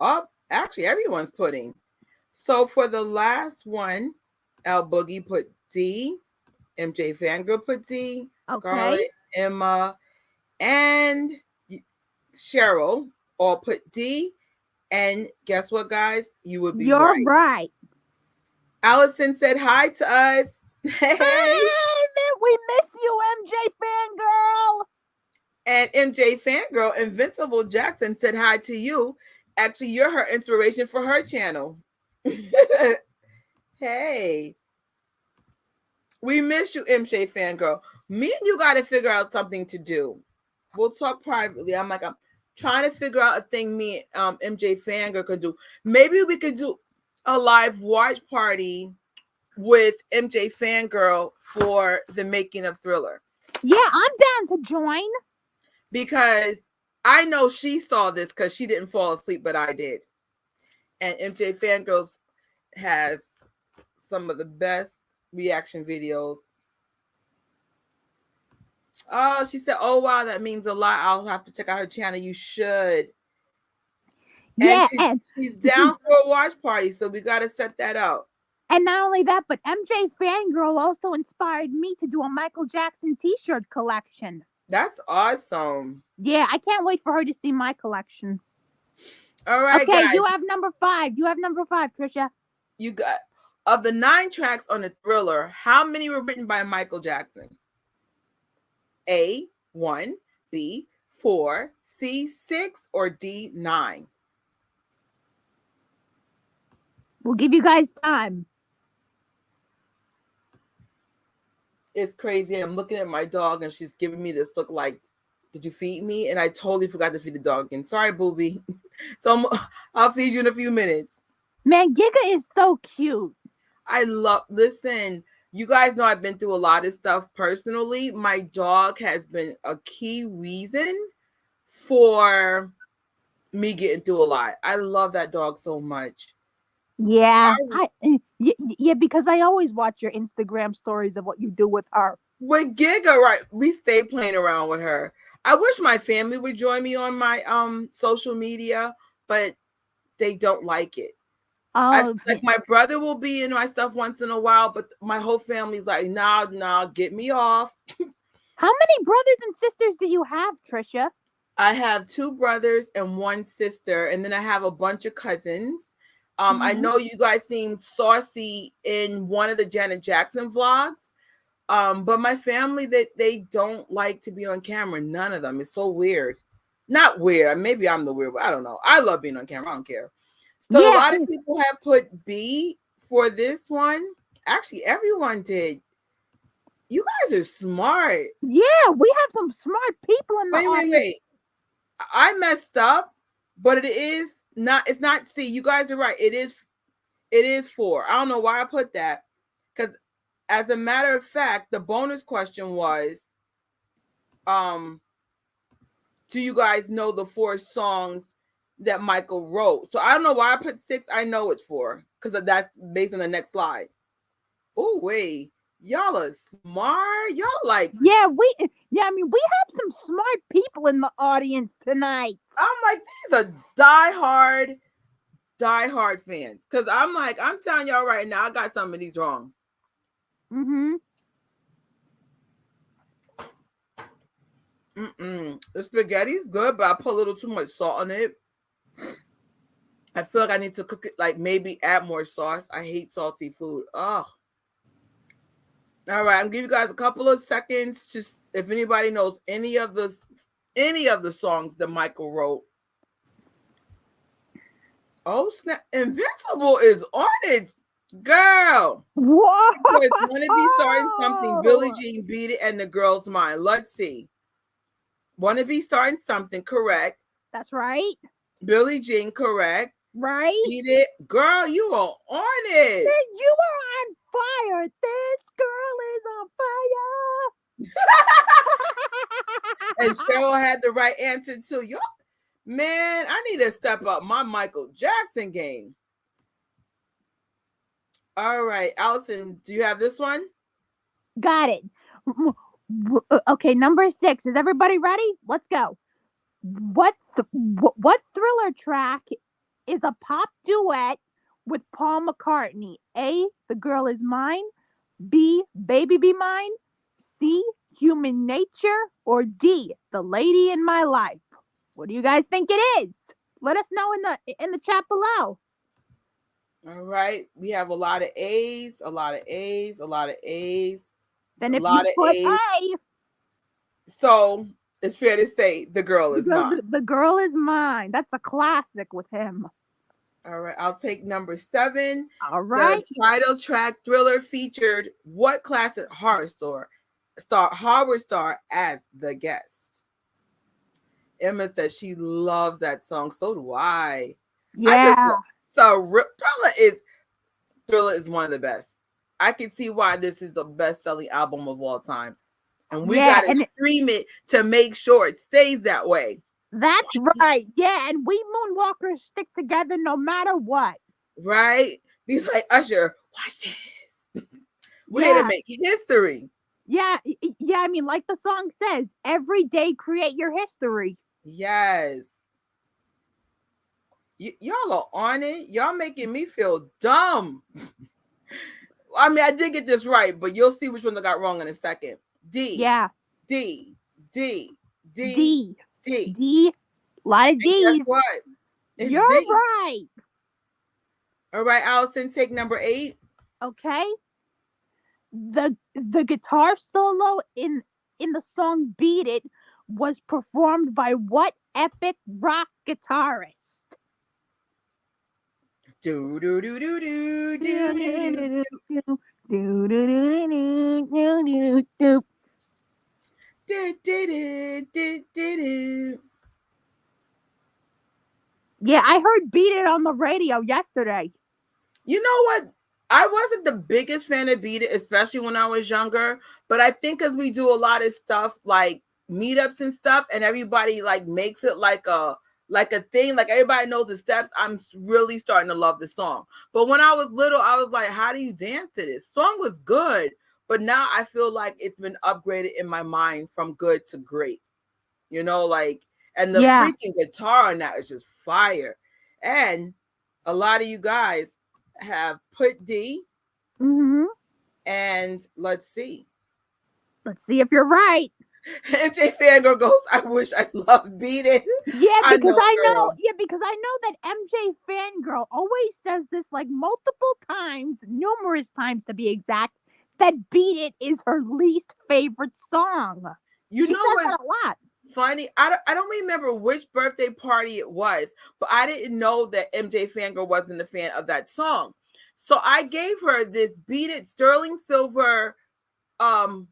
up. Actually, everyone's putting. So for the last one, L Boogie put D. MJ Fangirl put D. Okay. Scarlett, Emma, and Cheryl all put D. And guess what, guys? You would be You're right. right. Allison said hi to us. Hey. Hi, man. We miss you, MJ Fangirl. And MJ Fangirl, Invincible Jackson, said hi to you. Actually, you're her inspiration for her channel. Hey. We miss you, MJ Fangirl. Me and you got to figure out something to do. We'll talk privately. I'm trying to figure out a thing me MJ Fangirl could do. Maybe we could do a live watch party with MJ Fangirl for the making of Thriller. Yeah, I'm down to join. Because I know she saw this because she didn't fall asleep, but I did. And MJ Fangirls has some of the best reaction videos. Oh, she said, "Oh wow, that means a lot. I'll have to check out her channel. You should." Yeah, And she's down for a watch party, so we got to set that out. and not only that, but MJ Fangirl also inspired me to do a Michael Jackson t-shirt collection. That's awesome. Yeah, I can't wait for her to see my collection. All right, okay, guys. you have number 5. You have number 5, Trisha. You got of the 9 tracks on the Thriller, how many were written by Michael Jackson? A, 1, B, 4, C, 6, or D, 9? We'll give you guys time. It's crazy. I'm looking at my dog and she's giving me this look like, did you feed me? And I totally forgot to feed the dog again. Sorry, Booby. So I'll feed you in a few minutes. Man, Giga is so cute. Listen, you guys know I've been through a lot of stuff personally. My dog has been a key reason for me getting through a lot. I love that dog so much. Yeah, yeah, because I always watch your Instagram stories of what you do with her. With Giga, right? We stay playing around with her. I wish my family would join me on my social media, but they don't like it. Oh, Like my brother will be in my stuff once in a while, but my whole family's like, nah, get me off. How many brothers and sisters do you have, Trisha? I have 2 brothers and 1 sister, and then I have a bunch of cousins. I know you guys seem saucy in one of the Janet Jackson vlogs. But my family, they don't like to be on camera. None of them. It's so weird. Not weird. Maybe I'm the weird, but I don't know. I love being on camera. I don't care. So Yeah. a lot of people have put B for this one. Actually, everyone did. You guys are smart. Yeah, we have some smart people in the audience. Wait. I messed up, but it's not C. You guys are right. It is 4. I don't know why I put that. Because as a matter of fact, the bonus question was, do you guys know the 4 songs that Michael wrote? So I don't know why I put 6. I know it's 4 because that's based on the next slide. Oh wait, y'all are smart. Y'all like we have some smart people in the audience tonight. I'm like, these are diehard fans. Because I'm telling y'all right now, I got some of these wrong. The spaghetti's good, but I put a little too much salt on it. I feel like I need to cook it, like maybe add more sauce. I hate salty food. Ugh. All right, I'm gonna give you guys a couple of seconds to if anybody knows any of the songs that Michael wrote. Oh snap! Invincible is on it, girl. Whoa! Of course, wanna be starting something. Billie Jean beat it, and the girl's mind. Let's see. Wanna be starting something? Correct. That's right. Billie Jean, correct. Right? Beat it, girl. You are on it. You are on fire. This girl is on fire. And Cheryl had the right answer too. Yo, man, I need to step up my Michael Jackson game. All right, Allison, do you have this one? Got it. Okay, number 6. Is everybody ready? Let's go. What Thriller track is a pop duet with Paul McCartney? A, The Girl Is Mine. B, Baby Be Mine. C, Human Nature. Or D, The Lady in My Life. What do you guys think it is? Let us know in the chat below. All right, we have a lot of A's, a lot of A's, a lot of A's. Then if you put A, so it's fair to say The Girl Is Mine. The Girl Is Mine. That's a classic with him. All right, I'll take number 7. All right. The title track Thriller featured what classic horror star as the guest? Emma says she loves that song. So do I. Yeah. Thriller is one of the best. I can see why this is the best-selling album of all times. And we gotta stream it to make sure it stays that way. That's right. Yeah, and we Moonwalkers stick together no matter what. Right? Be like, Usher, watch this. We're here to make history. Yeah, I mean, like the song says, every day create your history. Yes. Y'all are on it. Y'all making me feel dumb. I mean, I did get this right, but you'll see which one I got wrong in a second. D. Yeah. D. A lot of D's. Guess what? You're D. right. All right, Allison, take number 8. Okay. The guitar solo in the song Beat It was performed by what epic rock guitarist? Do do do do do do do. Yeah, I heard Beat It on the radio yesterday. You know what? I wasn't the biggest fan of Beat It, especially when I was younger. But I think as we do a lot of stuff like meetups and stuff, and everybody like makes it like a thing, like everybody knows the steps, I'm really starting to love the song. But when I was little, I was like, how do you dance to this? Song was good, but now I feel like it's been upgraded in my mind from good to great. You know, like, and the freaking guitar on that is just fire. And a lot of you guys have put D. Mm-hmm. And let's see if you're right. MJ Fangirl goes, I wish I loved Beat It. Yeah, because I know that MJ Fangirl always says this like multiple times, numerous times to be exact, that Beat It is her least favorite song. She know what's that a lot. Funny? I don't remember which birthday party it was, but I didn't know that MJ Fangirl wasn't a fan of that song. So I gave her this Beat It sterling silver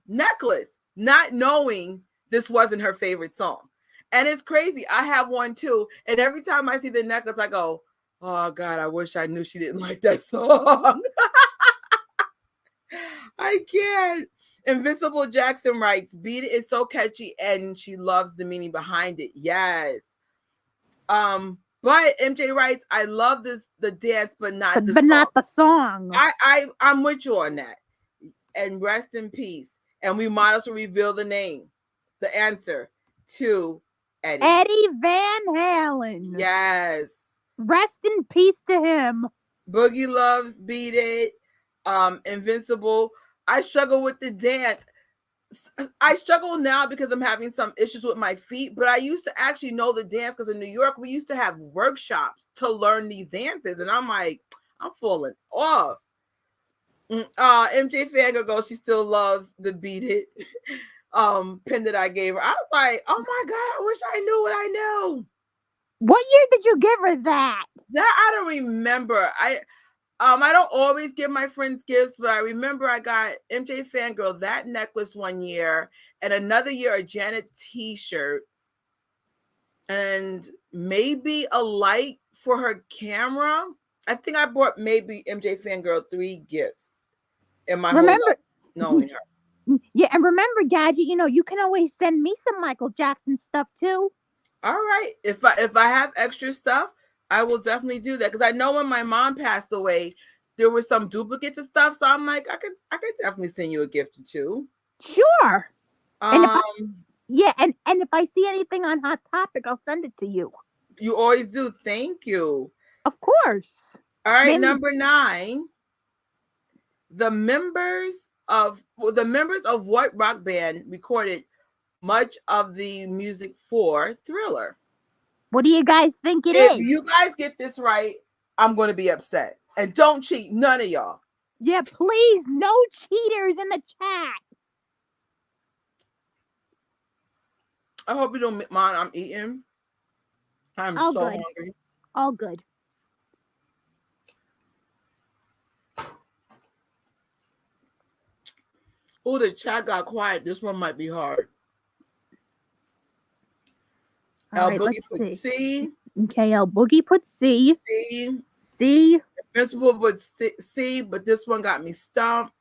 necklace, not knowing this wasn't her favorite song. And it's crazy. I have one too. And every time I see the necklace, I go, oh God, I wish I knew she didn't like that song. I can't. Invincible Jackson writes, Beat It is so catchy and she loves the meaning behind it. Yes. But MJ writes, I love the dance, but not the song. I'm with you on that. And rest in peace. And we might also reveal the answer to Eddie Van Halen. Yes. Rest in peace to him. Boogie loves Beat It. Invincible. I struggle with the dance. I struggle now because I'm having some issues with my feet, but I used to actually know the dance because in New York we used to have workshops to learn these dances, and I'm like, I'm falling off. MJ Fangirl goes, she still loves the Beat It pin that I gave her. I was like, oh my god, I wish I knew what I know. What year did you give her that? That I don't remember. I don't always give my friends gifts, but I remember I got MJ Fangirl that necklace one year, and another year a Janet T-shirt, and maybe a light for her camera. I think I bought maybe MJ Fangirl 3 gifts in my whole Remember, life knowing her. yeah, and remember, Gadget, you can always send me some Michael Jackson stuff too. All right, if I have extra stuff, I will definitely do that because I know when my mom passed away, there were some duplicates of stuff. So I'm like, I could definitely send you a gift or two. Sure. And if I, Um, yeah, and if I see anything on Hot Topic, I'll send it to you. you always do. Thank you. Of course. All right, Mainly, number 9. The members of what rock band recorded much of the music for Thriller? what do you guys think it If is? you guys get this right, I'm going to be upset. And don't cheat, none of y'all. Yeah, please, no cheaters in the chat. I hope you don't mind. I'm eating. I'm All so good. hungry. All good. Oh, the chat got quiet. This one might be hard. All L right, Boogie let's put see. C. KL Boogie put C. C. C. Principal put C, but this one got me stumped.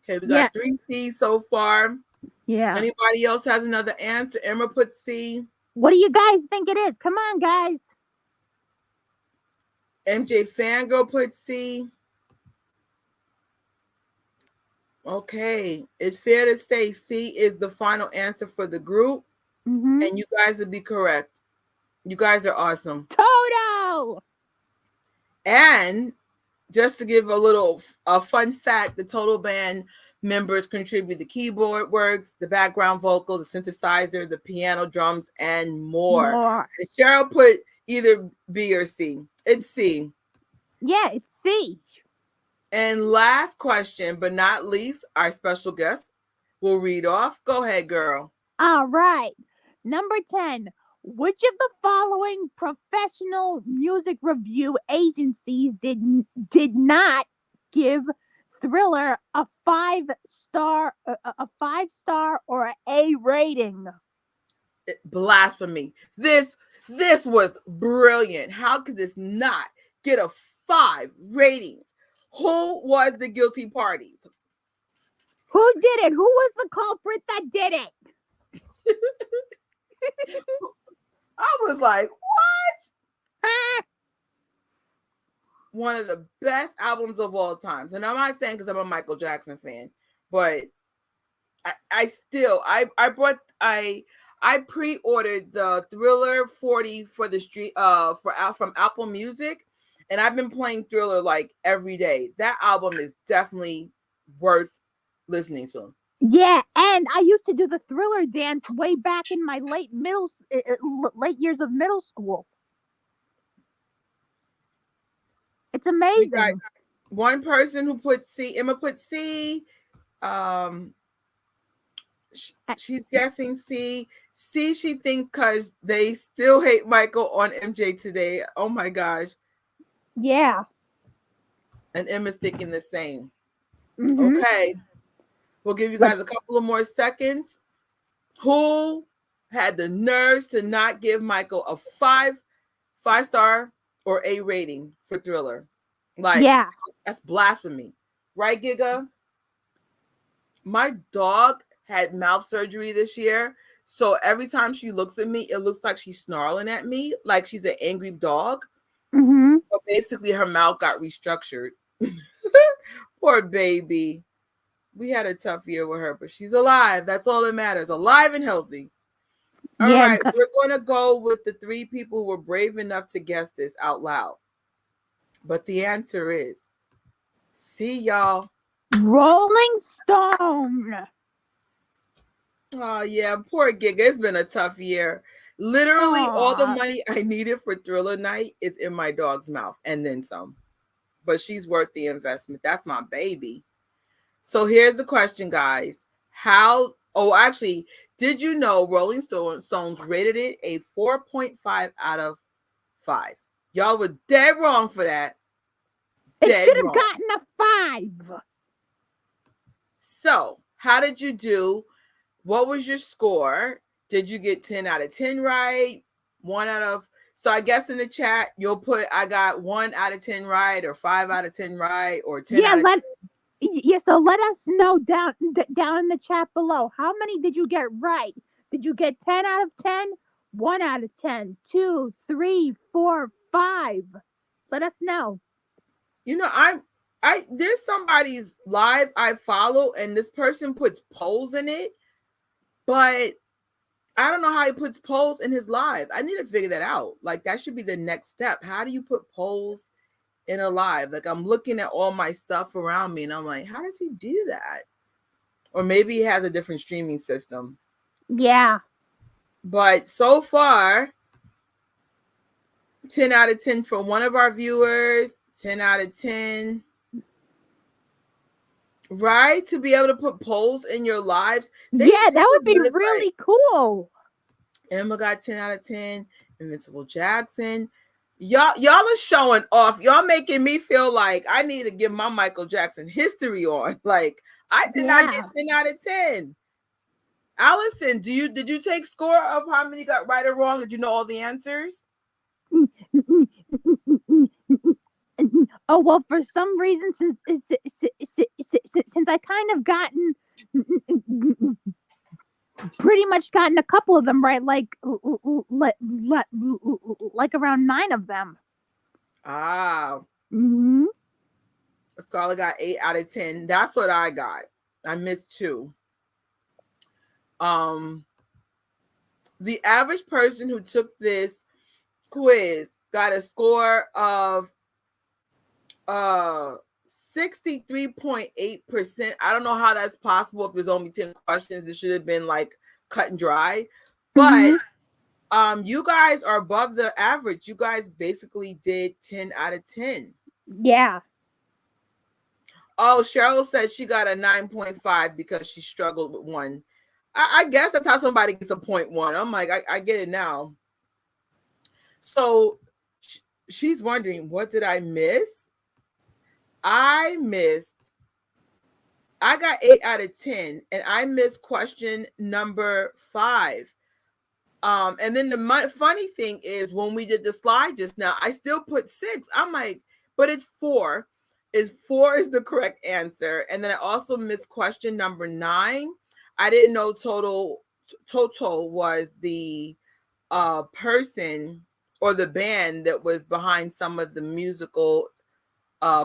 Okay, we Yeah. got 3 C's so far. Yeah. Anybody else has another answer? Emma put C. What do you guys think it is? Come on, guys. MJ Fangirl put C. Okay, it's fair to say C is the final answer for the group, and you guys would be correct. You guys are awesome. Toto! And just to give a fun fact, the total band members contribute the keyboard works, the background vocals, the synthesizer, the piano, drums, and more. And Cheryl put either B or C. It's C. Yeah, it's C. And last question, but not least, our special guest will read off. Go ahead, girl. All right. Number 10. Which of the following professional music review agencies did not give Thriller a 5-star or an A rating? Blasphemy. This was brilliant. How could this not get a 5 ratings? Who was the guilty parties? Who did it? Who was the culprit that did it? I was like, what? One of the best albums of all times. And I'm not saying because I'm a Michael Jackson fan, but I pre-ordered the Thriller 40 for the street from Apple Music, and I've been playing Thriller like every day. That album is definitely worth listening to. Yeah, and I used to do the Thriller dance way back in my late years of middle school. It's amazing. We got one person who put C. Emma put C. She's guessing C. C, she thinks because they still hate Michael on MJ today. Oh my gosh. Yeah. And Emma's thinking the same. Mm-hmm. Okay. We'll give you guys a couple of more seconds. Who had the nerves to not give Michael a 5-star or A rating for Thriller? Like, yeah, that's blasphemy. Right, Giga? My dog had mouth surgery this year. So every time she looks at me, it looks like she's snarling at me, like she's an angry dog. Mm-hmm. So basically, her mouth got restructured. Poor baby. We had a tough year with her, but she's alive. That's all that matters. Alive and healthy. All right. We're going to go with the 3 people who were brave enough to guess this out loud. But the answer is C, y'all. Rolling Stone. Oh yeah, poor Giga. It's been a tough year. Literally, all the Aw. money I needed for Thriller Night is in my dog's mouth, and then some. But she's worth the investment. That's my baby. So here's the question, guys. How? Oh, actually, did you know Stones rated it a 4.5 out of 5? Y'all were dead wrong for that. It Dead should have wrong. gotten a 5. So, how did you do? What was your score? Did you get 10 out of 10 right? One out of, so I guess in the chat, you'll put, I got 1 out of 10 right, or 5 out of 10 right, or 10 Yeah, out of so let us know down in the chat below. How many did you get right? Did you get 10 out of 10? 1 out of 10, 2, 3, 4, 5. Let us know. There's somebody's live I follow, and this person puts polls in it, but I don't know how he puts polls in his live. I need to figure that out. Like, that should be the next step. How do you put polls in a live? Like, I'm looking at all my stuff around me and I'm like, how does he do that? Or maybe he has a different streaming system. Yeah. But so far, 10 out of 10 for one of our viewers, 10 out of 10. Right? To be able to put polls in your lives. They Yeah, that do, would be but it's like, really cool. Emma got 10 out of 10. Invincible Jackson. Y'all are showing off. Y'all making me feel like I need to give my Michael Jackson history on. Like, I did not get Yeah. 10 out of 10. Allison, did you take score of how many got right or wrong? Did you know all the answers? Oh well, for some reason, since I kind of gotten pretty much gotten a couple of them right, like around 9 of them. Ah, Hmm. Scarlett got 8 out of 10. That's what I got. I missed 2. Um, the average person who took this quiz got a score of 63.8%. I don't know how that's possible if there's only 10 questions. It should have been like cut and dry. But Hmm. you guys are above the average. You guys basically did 10 out of 10. Yeah. Oh, Cheryl said she got a 9.5 because she struggled with one. I guess that's how somebody gets a 0.1. I'm like, I get it now. So she's wondering, what did I miss? I got 8 out of 10, and I missed question number 5. And then the funny thing is, when we did the slide just now, I still put 6. I'm like, but it's 4. Is 4 is the correct answer. And then I also missed question number 9. I didn't know Toto was the person or the band that was behind some of the musical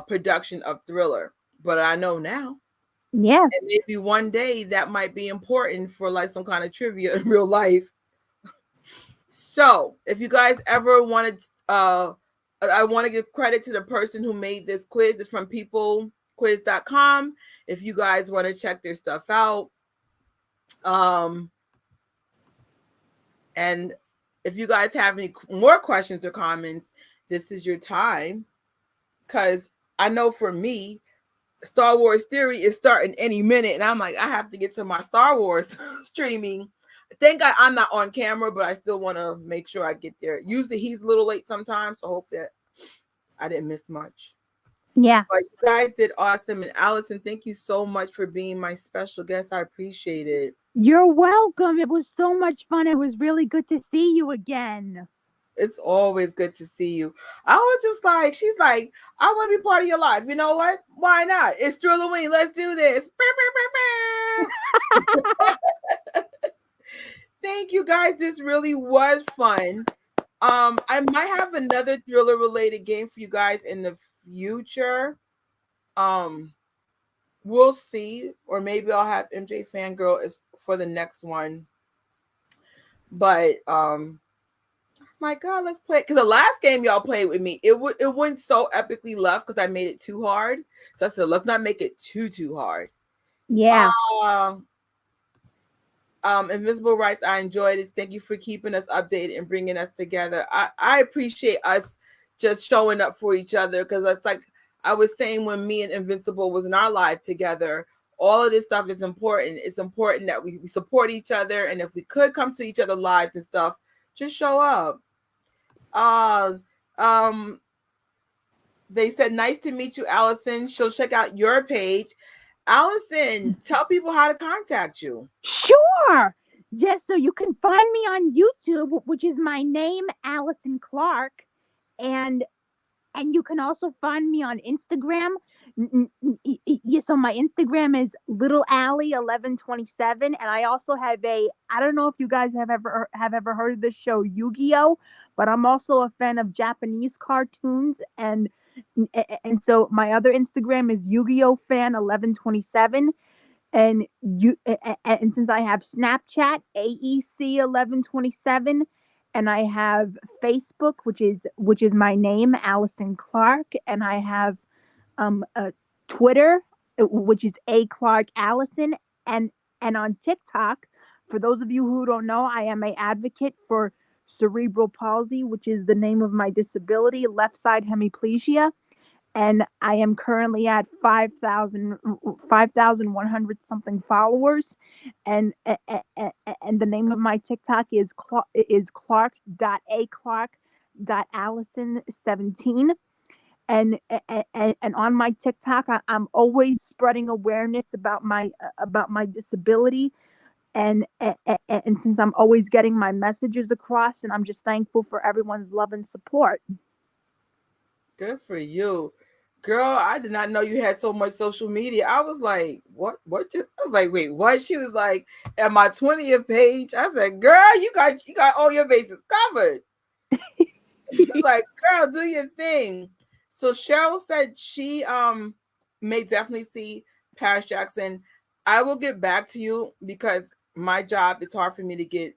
production of Thriller, but I know now. Yeah. And maybe one day that might be important for like some kind of trivia in real life. So if you guys ever wanted, I want to give credit to the person who made this quiz. It's from peoplequiz.com. If you guys want to check their stuff out. And if you guys have any more questions or comments, this is your time. Because I know for me, Star Wars Theory is starting any minute, and I'm like, I have to get to my Star Wars streaming. Thank God I'm not on camera, but I still want to make sure I get there. Usually he's a little late sometimes, so I hope that I didn't miss much. Yeah. But you guys did awesome, and Allison, thank you so much for being my special guest. I appreciate it. You're welcome. It was so much fun. It was really good to see you again. It's always good to see you. I was just like, she's like, I want to be part of your life. You know what? Why not? It's Thrillerween. Let's do this. Thank you guys. This really was fun. I might have another thriller related game for you guys in the future. Um, we'll see, or maybe I'll have MJ Fangirl as for the next one. But my God, let's play. Because the last game y'all played with me, it went so epically left because I made it too hard. So I said, let's not make it too hard. Yeah. Uh, Invisible Rights, I enjoyed it. Thank you for keeping us updated and bringing us together. I appreciate us just showing up for each other, because it's like I was saying when me and Invincible was in our life together. All of this stuff is important. It's important that we support each other, and if we could come to each other's lives and stuff, just show up. Uh, um, they said, "Nice to meet you, Allison." She'll check out your page. Allison, tell people how to contact you. Sure. Yes, so you can find me on YouTube, which is my name, Allison Clark, and you can also find me on Instagram. Yeah, so my Instagram is Little Allie 1127, and I also have a. I don't know if you guys have ever heard of this show Yu-Gi-Oh, but I'm also a fan of Japanese cartoons, and so my other Instagram is Yu-Gi-Oh fan 1127, and since I have Snapchat AEC 1127, and I have Facebook, which is my name, Allison Clark, and I have Twitter, which is A Clark Allison, and on TikTok. For those of you who don't know, I am a advocate for cerebral palsy, which is the name of my disability, left side hemiplegia, and I am currently at 5,100 something followers, and and the name of my TikTok is clark.aclark.allison17, and on my TikTok I'm always spreading awareness about my disability, and since I'm always getting my messages across, and I'm just thankful for everyone's love and support. Good for you. Girl, I did not know you had so much social media. I was like, what just I was like, wait, what? She was like, at my 20th page. I said, girl, you got all your bases covered. It's like, girl, do your thing. So Cheryl said she may definitely see Paris Jackson. I will get back to you because my job is hard for me to get.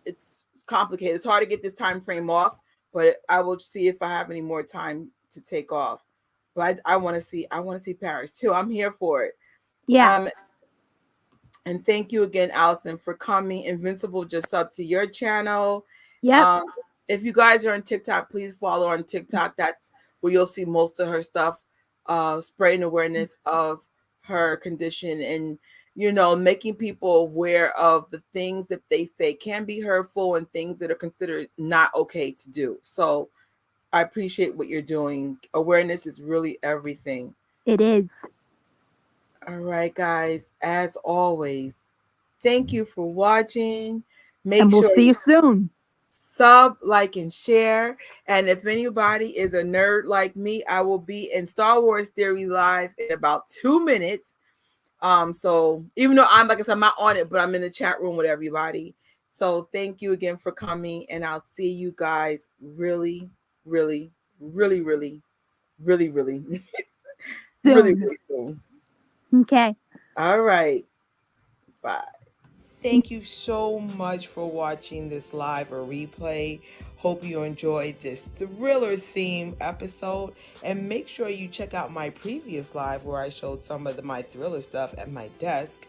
It's complicated. It's hard to get this time frame off, but I will see if I have any more time to take off. But I want to see. I want to see Paris too. I'm here for it. Yeah. Um, and thank you again, Allison, for coming. Invincible just up to your channel. Yep. Um, if you guys are on TikTok, please follow on TikTok. That's where you'll see most of her stuff, spreading awareness of her condition, and making people aware of the things that they say can be hurtful and things that are considered not okay to do. So I appreciate what you're doing. Awareness is really everything. It is. All right, guys, as always, thank you for watching. And Make we'll sure see you soon. sub, like, and share. And if anybody is a nerd like me, I will be in Star Wars Theory Live in about 2 minutes. So even though I'm, like I said, I'm not on it, but I'm in the chat room with everybody. So thank you again for coming, and I'll see you guys really, really, really, really, really, really, really, Soon. really soon. Okay. All right. Bye. Thank you so much for watching this live or replay. Hope you enjoyed this thriller theme episode, and make sure you check out my previous live where I showed some of my thriller stuff at my desk.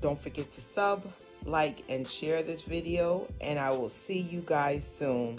Don't forget to sub, like, and share this video, and I will see you guys soon.